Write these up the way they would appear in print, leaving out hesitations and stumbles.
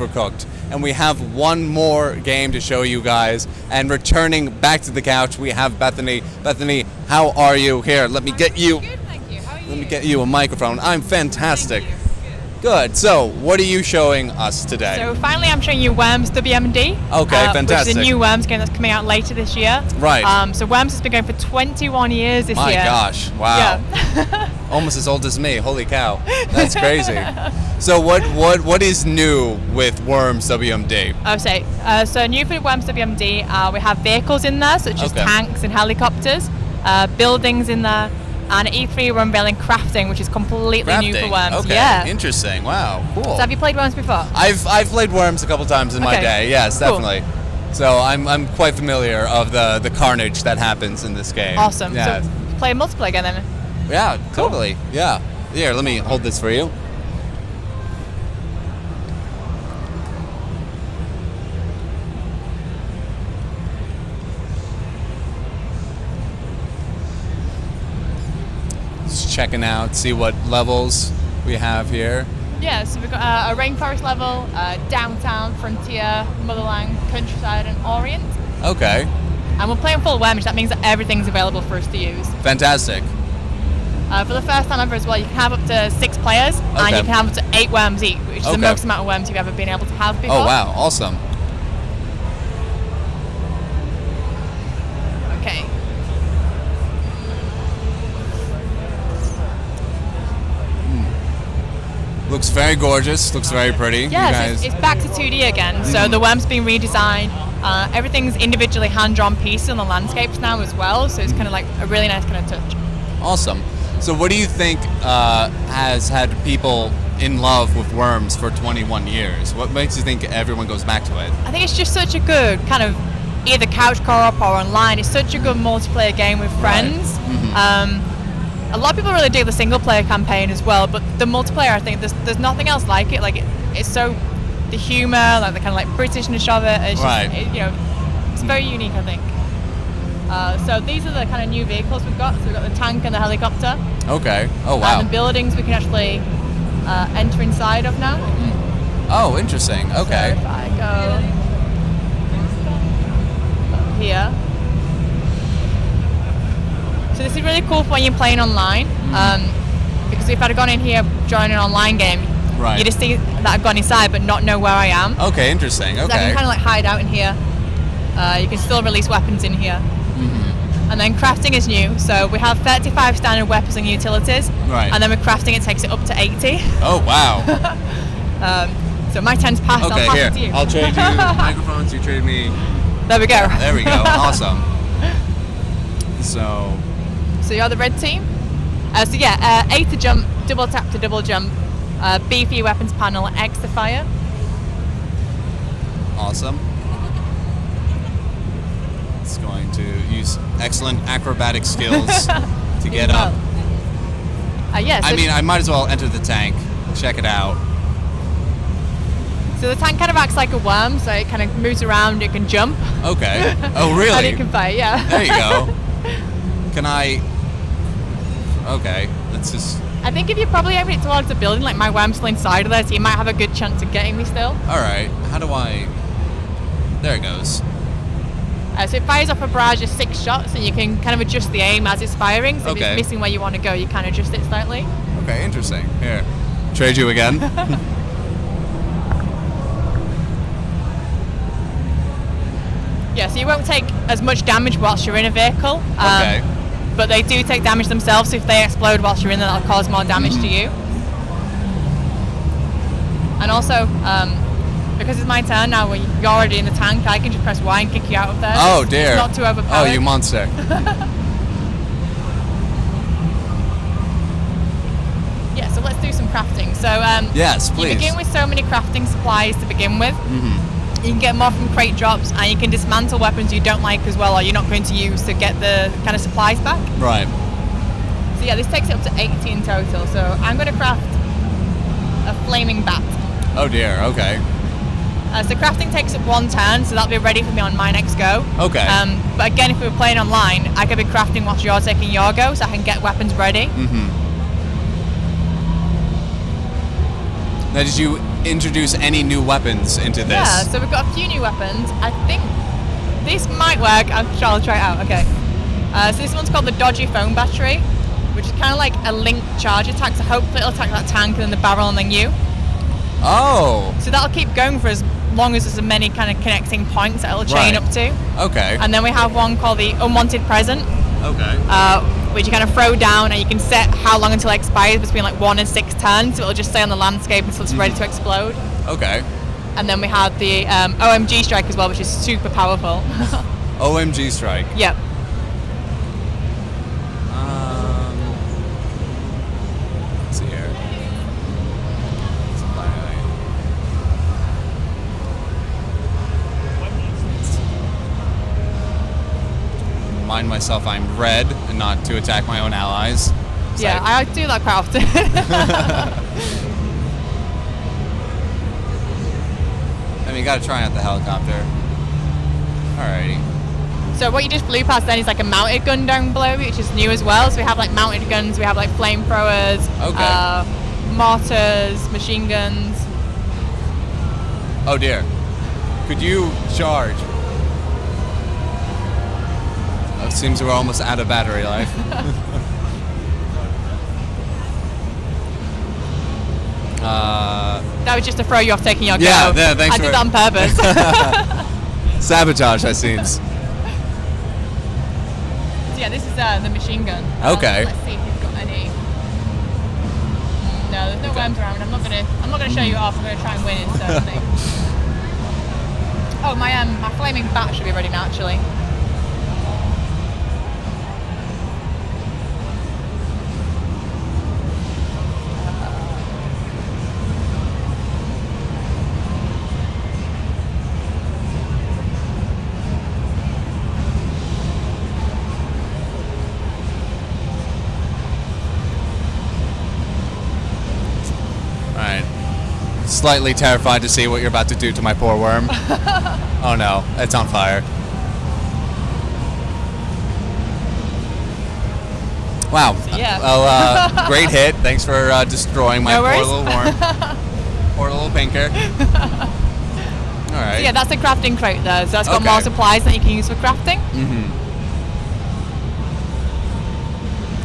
Overcooked, and we have one more game to show you guys. And returning back to the couch, we have Bethany. Bethany, how are you? Here, let me get you. Good, thank you. How are you? Let me get you a microphone. I'm fantastic. Thank you. Good. So, what are you showing us today? So finally, I'm showing you Worms WMD. Okay, fantastic. Which is a new Worms game that's coming out later this year. Right. So Worms has been going for 21 years this My year. gosh! Wow. Yeah. Almost as old as me. Holy cow! That's crazy. So, what is new with Worms WMD? So new for Worms WMD, we have vehicles in there, such as Okay. tanks and helicopters, buildings in there. And at E3 we're unveiling crafting, which is completely new for Worms. Okay. Yeah. Interesting. Wow. Cool. So have you played Worms before? I've played Worms a couple times in my Okay. day. Yes, Cool. definitely. So I'm quite familiar of the carnage that happens in this game. Awesome. Yeah. So play multiplayer again then. Yeah. Totally. Yeah. Here, let me hold this for you. Just checking out, see what levels we have here. Yeah, so we've got a rainforest level, downtown, frontier, motherland, countryside, and orient. Okay. And we're playing full Worms, that means that everything's available for us to use. Fantastic. For the first time ever as well, you can have up to 6 players, and Okay. you can have up to 8 Worms each, which is Okay. the most amount of Worms you've ever been able to have before. Oh wow, awesome. Okay. Looks very gorgeous. Looks very pretty. You Yeah, guys. so it's back to 2D again. So the Worms been redesigned. Everything's individually hand-drawn pieces on the landscapes now as well. So it's kind of like a really nice kind of touch. Awesome. So what do you think has had people in love with Worms for 21 years? What makes you think everyone goes back to it? I think it's just such a good kind of either couch co-op or online. It's such a good multiplayer game with friends. A lot of people really dig the single-player campaign as well, but the multiplayer, I think there's nothing else like it. Like it's so the humor, like the kind of like Britishness of it. It's Right. just, it's very unique, I think. So these are the kind of new vehicles we've got. So we've got the tank and the helicopter. Okay. Oh wow. And the buildings we can actually enter inside of now. Oh, interesting. Okay. So if I go up here. So this is really cool for when you're playing online. Because if I'd have gone in here, joined an online game, Right. you just see that I've gone inside but not know where I am. Okay, interesting. So I Okay. can kind of like hide out in here. You can still release weapons in here. And then crafting is new, so we have 35 standard weapons and utilities. Right. And then with crafting, it takes it up to 80. Oh wow. So my 10's passed. Okay, I'll pass here. it to you. I'll trade you microphones. You trade me. There we go. There we go. Awesome. So. So you're the red team. A to jump, double tap to double jump, B for your weapons panel, X to fire. Awesome. It's going to use excellent acrobatic skills to get up. I mean, I might as well enter the tank. Check it out. So the tank kind of acts like a worm, so it kind of moves around, it can jump. Okay. Oh, really? And it can fire, yeah. There you go. Can I? Okay. Let's just. I think if you probably aim it towards a building, like my worm's still inside of there, so you might have a good chance of getting me still. All right. How do I? There it goes. So it fires off a barrage of 6 shots, and you can kind of adjust the aim as it's firing. So if Okay. it's missing where you want to go, you can adjust it slightly. Okay. Interesting. Here. Trade you again. Yeah, so you won't take as much damage whilst you're in a vehicle. Okay. But they do take damage themselves, so if they explode whilst you're in there, that'll cause more damage to you. And also, because it's my turn now, when you're already in the tank, I can just press Y and kick you out of there. Oh It's dear. not too overpowered. Oh, you monster. Yeah, so let's do some crafting. So Yes, please. you begin with so many crafting supplies to begin with. You can get more from crate drops, and you can dismantle weapons you don't like as well, or you're not going to use to get the kind of supplies back. Right. So yeah, this takes it up to 80 in total. So I'm going to craft a flaming bat. Oh dear. Okay. So crafting takes up 1 turn, so that'll be ready for me on my next go. Okay. But again, if we were playing online, I could be crafting whilst you're taking your go, so I can get weapons ready. Now, did you introduce any new weapons into this. Yeah, so we've got a few new weapons. I think this might work. I'll try it out. Okay. So this one's called the Dodgy Foam Battery, which is kind of like a linked charge attack. So hopefully it'll attack that tank and then the barrel and then you. Oh. So that'll keep going for as long as there's many kind of connecting points that it'll chain up to. Okay. And then we have one called the Unwanted Present. Okay. Which you kind of throw down, and you can set how long until it expires between like 1 and 6 turns. So it'll just stay on the landscape until it's ready to explode. Okay. And then we have the OMG Strike as well, which is super powerful. OMG Strike. Yep. Let's see here. Remind myself I'm red and not to attack my own allies. Yeah, I do that quite often. I mean, you gotta try out the helicopter. Alrighty. So what you just flew past then is like a mounted gun down below, which is new as well. So we have like mounted guns, we have like flamethrowers, mortars, machine guns. Oh dear. Could you charge? It seems we're almost out of battery life. That was just to throw you off taking your go. Yeah, thanks. I did that on purpose. Sabotage, that seems. So yeah, this is the machine gun. Okay. Let's see if we've got any. No, there's no worms around. I'm not gonna show you off. I'm gonna try and win instead. I think. Oh, my flaming bat should be ready now, actually. Slightly terrified to see what you're about to do to my poor worm. Oh no, it's on fire. Wow. Yeah. Well, great hit. Thanks for destroying my poor little worm. Poor little pinker. All right. So yeah, that's a crafting crate though. So that's got more supplies that you can use for crafting. Mm-hmm.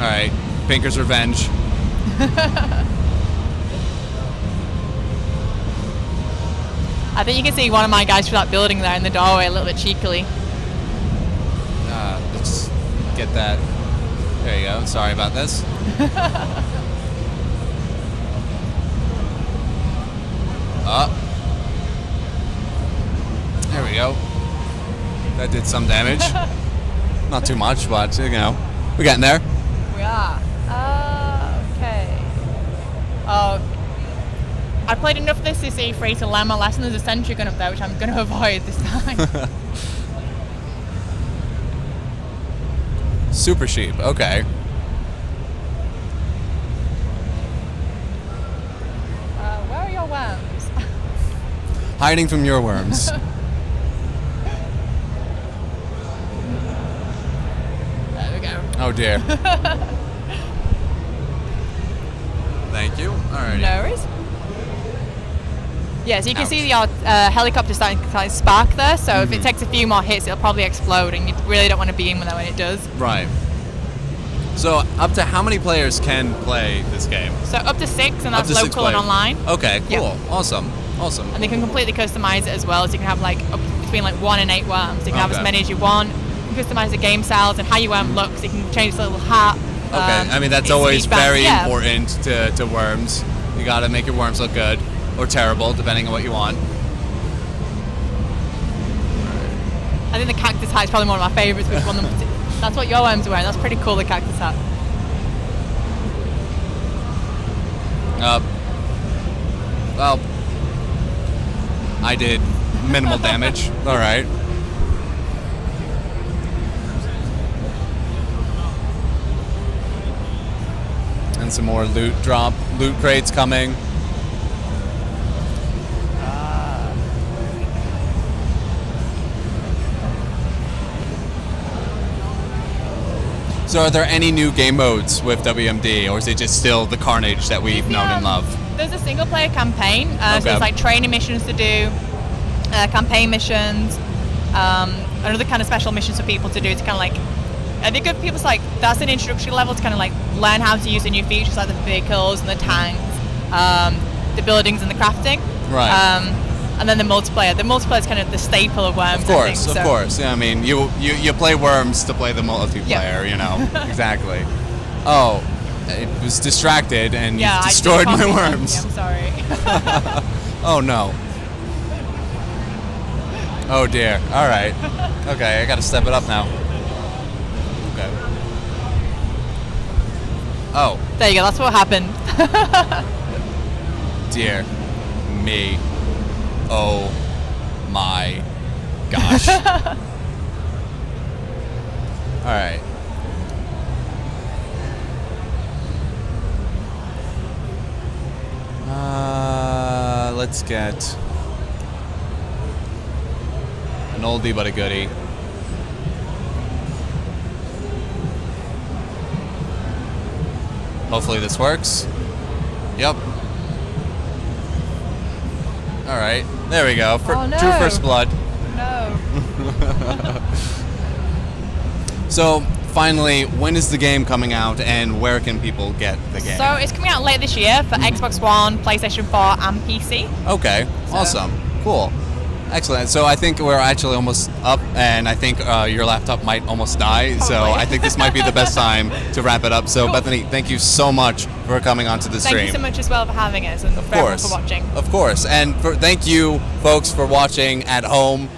All right. Pinker's revenge. I think you can see one of my guys through that building there in the doorway a little bit cheekily. Let's get that. There you go. Sorry about this. There we go. That did some damage. Not too much, but you know, we're getting there. We are. Okay. Oh. I played enough of this E3 to learn my lesson. There's a sentry gun up there, which I'm going to avoid this time. Super sheep, okay. Where are your worms? Hiding from your worms. There we go. Oh dear. Thank you. Alrighty. No worries. Yeah, so you can see the helicopter starting to spark there, so if it takes a few more hits, it'll probably explode, and you really don't want to be in with that when it does. Right. So, up to how many players can play this game? So, up to 6, and that's local and online. Okay, cool. Yeah. Awesome. And they can completely customize it as well, so you can have like up between like 1 and 8 worms. You can have as many as you want. You can customize the game styles and how your worm looks. You can change the little hat. Okay, I mean, that's always very important to worms. You gotta make your worms look good. Or terrible, depending on what you want. I think the cactus hat is probably one of my favourites. That's what your worms are wearing. That's pretty cool, the cactus hat. Well, I did minimal damage. All right. And some more loot crates coming. So are there any new game modes with WMD, or is it just still the carnage that we've known and loved? there's a single player campaign. So there's like training missions to do, campaign missions, and other kind of special missions for people to do to kind of like. I think if people's like that's an introductory level to kind of like learn how to use the new features like the vehicles and the tanks, the buildings and the crafting. Right. And then the multiplayer. The multiplayer is kind of the staple of Worms. Of course. Yeah, I mean, you play Worms to play the multiplayer, you know. Exactly. Oh, it was distracted and you destroyed my worms. I'm sorry. Oh no. Oh dear. All right. Okay, I got to step it up now. Okay. Oh. There you go. That's what happened. Dear me. Oh my gosh. All right. Let's get an oldie but a goodie. Hopefully this works. Yep. All right. There we go. True First Blood. No. So, finally, when is the game coming out and where can people get the game? So, it's coming out late this year for Xbox One, PlayStation 4, and PC. Okay. Awesome. Cool. Excellent. So I think we're actually almost up, and I think your laptop might almost die. Probably. So I think this might be the best time to wrap it up. So Cool. Bethany, thank you so much for coming onto the stream. Thank you so much as well for having us and for everyone for watching. Of course. And thank you, folks, for watching at home.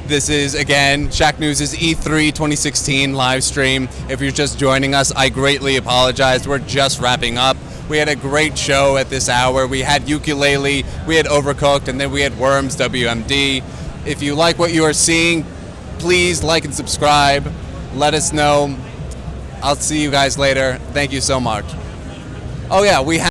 This is, again, Shacknews' E3 2016 live stream. If you're just joining us, I greatly apologize. We're just wrapping up. We had a great show at this hour. We had Ukulele, we had Overcooked, and then we had Worms WMD. If you like what you are seeing, please like and subscribe. Let us know. I'll see you guys later. Thank you so much. Oh yeah, we have